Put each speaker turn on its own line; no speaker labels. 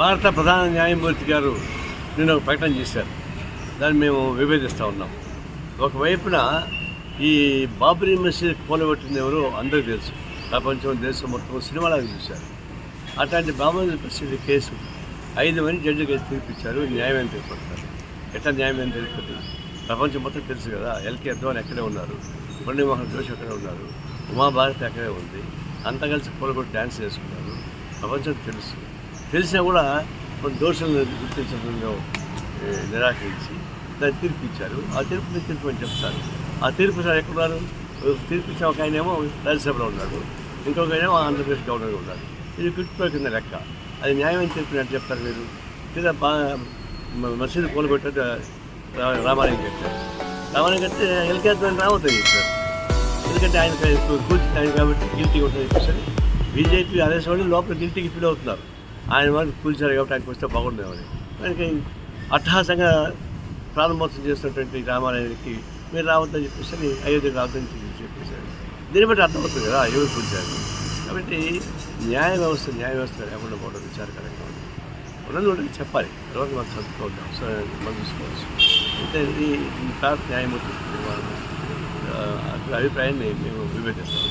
భారత ప్రధాన న్యాయమూర్తి గారు నిన్న ఒక ప్రకటన చేశారు. దాన్ని మేము విభేదిస్తూ ఉన్నాం. ఒకవైపున ఈ బాబ్రీ మసీద్ కూలగొట్టింది ఎవరో అందరికీ తెలుసు. ప్రపంచం దేశం మొత్తం సినిమాలాగా చూశారు. అట్లాంటి బాబ్రీ మసీద్ కేసు 5 మంది జడ్జి కేసు తీర్పిచ్చారు. న్యాయమైన తీర్పడతారు. ఎట్లా న్యాయమైన తీర్పది? ప్రపంచం మొత్తం తెలుసు కదా. ఎల్కే అద్వాని అక్కడే ఉన్నారు, మురళీమోహన్ జోషి అక్కడే ఉన్నారు, ఉమాభారతి అక్కడే ఉంది. అంతా కలిసి కూలగొట్టి డ్యాన్స్ చేసుకున్నారు. ప్రపంచం తెలుసు. తెలిసినా కూడా కొన్ని దోషులను గుర్తించడంలో నిరాకరించి దాన్ని తీర్పిచ్చారు. ఆ తీర్పుని తీర్పు అని చెప్తారు. ఆ తీర్పు సార్ ఎక్కడున్నారు? తీర్పిచ్చిన ఒక ఆయనేమో రాజ్యసభలో ఉన్నాడు, ఇంకొక ఆయనేమో ఆంధ్రప్రదేశ్ గవర్నర్గా ఉన్నాడు. ఇది కుట్టిపోయి కింద లెక్క. అది న్యాయమైన తీర్పుని అంటే చెప్తారు మీరు. లేదా మసీదు కూలగొట్టే రామాలయం కట్టారు. రామాలయం కడితే ఎల్కే అద్వాని రావద్దని చెప్పారు. ఎందుకంటే ఆయన కూర్చుని ఆయన కాబట్టి గిల్టీ ఉంటుందని చెప్పేసి బీజేపీ అదేసి వాళ్ళు లోపల గిల్టీకి ఫీల్ అవుతున్నారు. ఆయన వాళ్ళు కూల్చారు కాబట్టి ఆయనకు వస్తే బాగుండేవాడి. ఆయనకి అట్టహాసంగా ప్రారంభోత్సవం చేస్తున్నటువంటి రామాలయానికి మీరు రావద్దని చెప్పేసి అయోధ్యకు రావద్దని చెప్పేశారు. దీన్ని బట్టి అర్థమవుతుంది కదా ఎవరు కూల్చారు. కాబట్టి న్యాయ వ్యవస్థ లేకుండా పోవడం విచారకరంగా ఉంది. ఉన్నది చెప్పాలి. తర్వాత మనం సర్దుకోవద్దు, అవసరం మనం చూసుకోవచ్చు. అంటే ఈ భారత న్యాయమూర్తి అభిప్రాయాన్ని మేము విభేదిస్తాం.